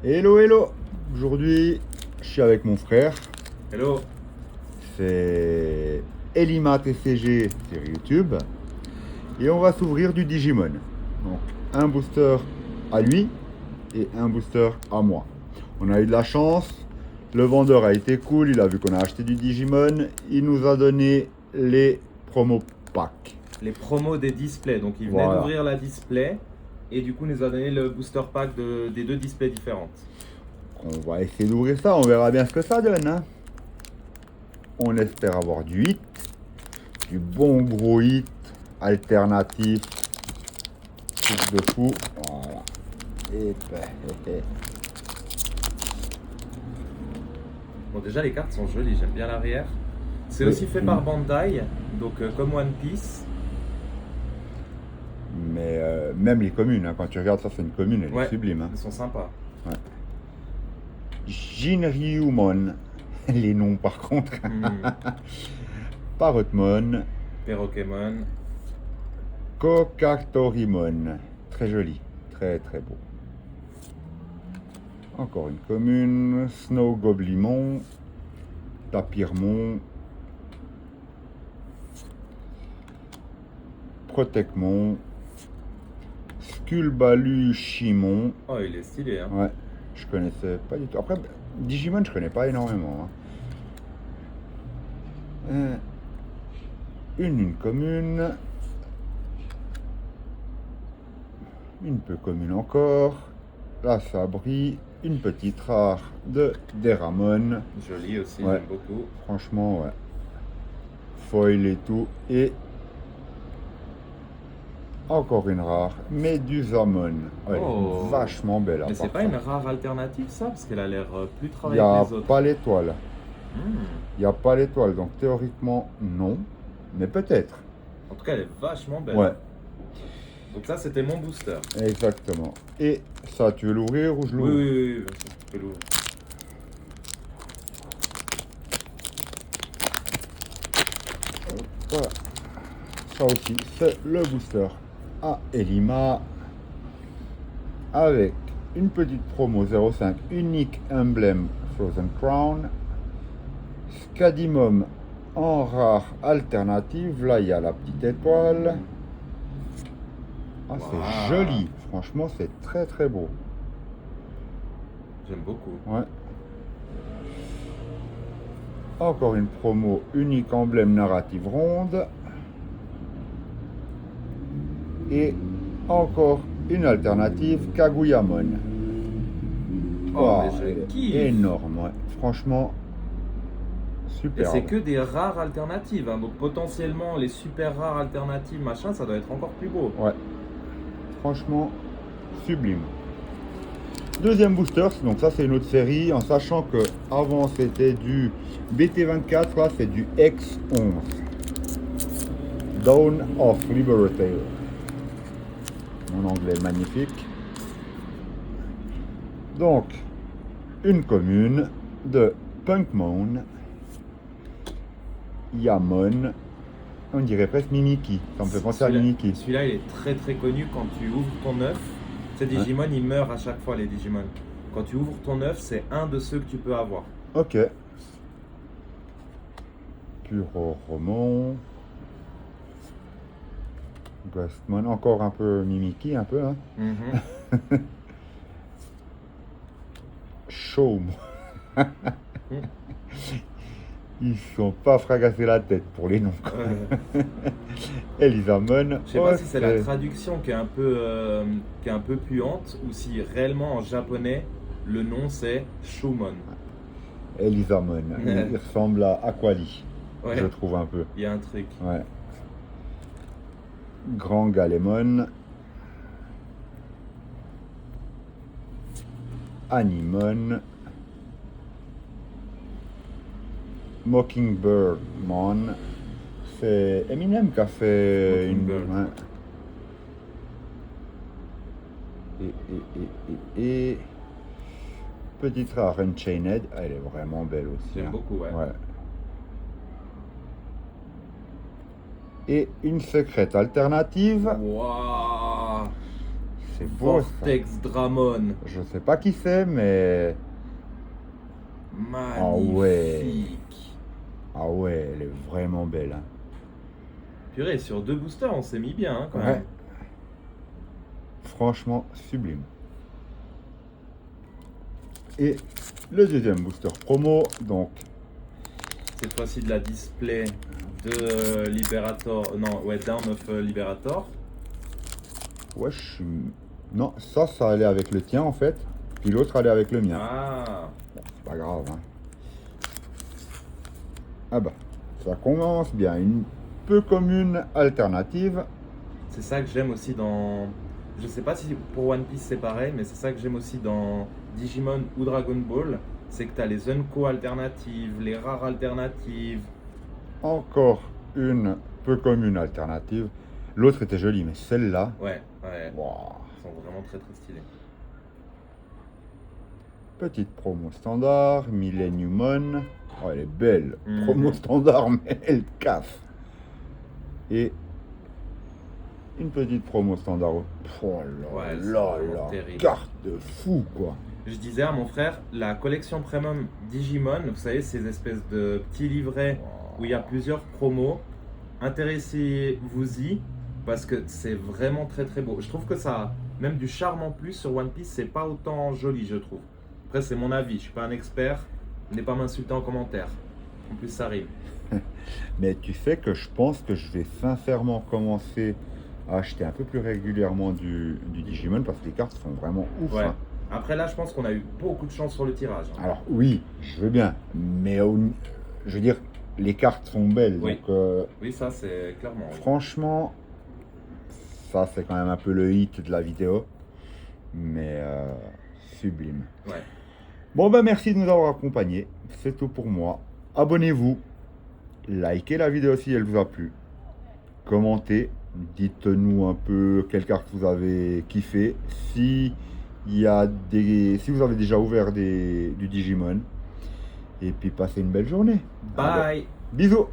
Hello, hello. Aujourd'hui, je suis avec mon frère. Hello. C'est Elima TCG sur YouTube. Et on va s'ouvrir du Digimon. Donc, un booster à lui et un booster à moi. On a eu de la chance. Le vendeur a été cool. Il a vu qu'on a acheté du Digimon. Il nous a donné les promo packs. Les promos des displays. Donc il venait d'ouvrir la display et du coup nous a donné le booster pack des deux displays différentes. On va essayer d'ouvrir ça. On verra bien ce que ça donne. Hein. On espère avoir du hit. Du bon gros hit. Alternatif. Truc de fou. Voilà. Bon, déjà les cartes sont jolies, j'aime bien l'arrière. C'est Oui. aussi fait par Bandai, donc comme One Piece. Mais même les communes, hein, quand tu regardes ça, c'est une commune, elle est sublime. Hein. Elles sont sympas. Ouais. Jinryumon, les noms par contre. Parrotmon. Perroquemon. Kokatorimon. Très joli, très très beau. Encore une commune. Snow Goblimon. Tapirmon. Protecmon. Skulbaluchimon. Oh, il est stylé, hein. Ouais, je connaissais pas du tout. Après, Digimon, je connais pas énormément. Hein. Une commune. Une peu commune encore. La Sabri. Une petite rare de Deramon. Joli aussi, Ouais. j'aime beaucoup. Franchement, ouais. Foil et tout. Et encore une rare. Medusamon. Ouais, Oh. vachement belle. Mais c'est pas une rare alternative ça, parce qu'elle a l'air plus Il travaillée n'y que a les autres. pas l'étoile. Hmm. Il n'y a pas l'étoile, donc théoriquement, non. Mais peut-être. En tout cas, elle est vachement belle. Ouais, Donc ça, c'était mon booster. exactement. Et ça, tu veux l'ouvrir ou je Oui, l'ouvre? oui, bien sûr, tu peux l'ouvrir. Voilà. Ça aussi, c'est le booster à Elima. Avec une petite promo 0,5 unique emblème Frozen Crown. Scadimum en rare alternative. Là, il y a la petite étoile. Ah, c'est Wow. joli. Franchement, c'est très très beau. J'aime beaucoup. Ouais. Encore une promo unique emblème narrative ronde. Et encore une alternative Kaguyamon. Oh, Wow, mais je elle est kiffe. énorme, ouais. Franchement, Et super. c'est que des rares alternatives, hein. Donc potentiellement les super rares alternatives, machin, ça doit être encore plus beau. Ouais. Franchement, sublime. Deuxième booster, donc ça c'est une autre série, en sachant que avant c'était du BT24, là c'est du X11. Dawn of Liberty. Mon anglais est magnifique. Donc, une commune de Punkmon, Yamon, on dirait presque Mimiki, ça me fait penser à Mimiki. Celui-là, il est très très connu quand tu ouvres ton œuf. Ces Digimon, ils meurent à chaque fois, les Digimon. Quand tu ouvres ton œuf, c'est un de ceux que tu peux avoir. Ok. Puroromon. Ghostmon, encore un peu Mimiki, un peu, hein. Chaume. Ils sont pas fragassés la tête pour les noms. Elisamon. Je sais pas si c'est la traduction qui est un peu puante ou si réellement en japonais le nom c'est Shumon. Elisamon. Il ressemble à Aquali, Ouais, je trouve un peu. il y a un truc. Ouais. Grand Galémon. Animon. Mockingbirdmon. C'est Eminem qui a fait une. Mockingbird. Ouais. Et petite rare Unchained, elle est vraiment belle aussi. J'aime beaucoup, ouais. Et une secrète alternative. Waouh! C'est beau ça. Vortex Dramon. Je sais pas qui c'est, mais. Magnifique. Ah ouais, elle est vraiment belle. Hein. Purée, sur 2 boosters, on s'est mis bien hein, quand Ouais. même. Franchement, sublime. Et le deuxième booster promo, donc. Cette fois-ci de la display de Liberator. Non, ouais, Down of Liberator. Ouais, je suis. Non, ça allait avec le tien en fait. Puis l'autre allait avec le mien. Ah, Bon, c'est pas grave. Hein. Ah bah, ça commence bien. Une peu commune alternative. c'est ça que j'aime aussi dans. Je sais pas si pour One Piece c'est pareil, mais c'est ça que j'aime aussi dans Digimon ou Dragon Ball. C'est que tu as les Unco alternatives, les rares alternatives. Encore une peu commune alternative. L'autre était jolie, mais celle-là. Ouais, Waouh. Elles sont vraiment très très stylées. Petite promo standard, Millenniumon. Oh, elle est belle. Mhm. Promo standard, mais elle casse. Et une petite promo standard. Oh là Ouais, c'est là vraiment là. terrible. Carte de fou, quoi. Je disais à mon frère, la collection premium Digimon, vous savez, ces espèces de petits livrets où il y a plusieurs promos, intéressez-vous-y parce que c'est vraiment très très beau. Je trouve que ça a même du charme en plus sur One Piece, c'est pas autant joli, je trouve. Après, c'est mon avis, je suis pas un expert, venez pas m'insulter en commentaire. En plus, ça rime. Mais tu sais que je pense que je vais sincèrement commencer à acheter un peu plus régulièrement du Digimon parce que les cartes sont vraiment ouf. Ouais. Hein. Après, là, je pense qu'on a eu beaucoup de chance sur le tirage. Hein. Alors oui, je veux bien, mais je veux dire, les cartes sont belles. Oui. Donc Oui, ça, c'est clairement. Oui. franchement, ça c'est quand même un peu le hit de la vidéo, mais sublime. Ouais. Bon ben merci de nous avoir accompagnés, c'est tout pour moi. Abonnez-vous, likez la vidéo si elle vous a plu, commentez, dites-nous un peu quelle carte vous avez kiffé, si vous avez déjà ouvert du Digimon, et puis passez une belle journée. Bye. Allez, bisous.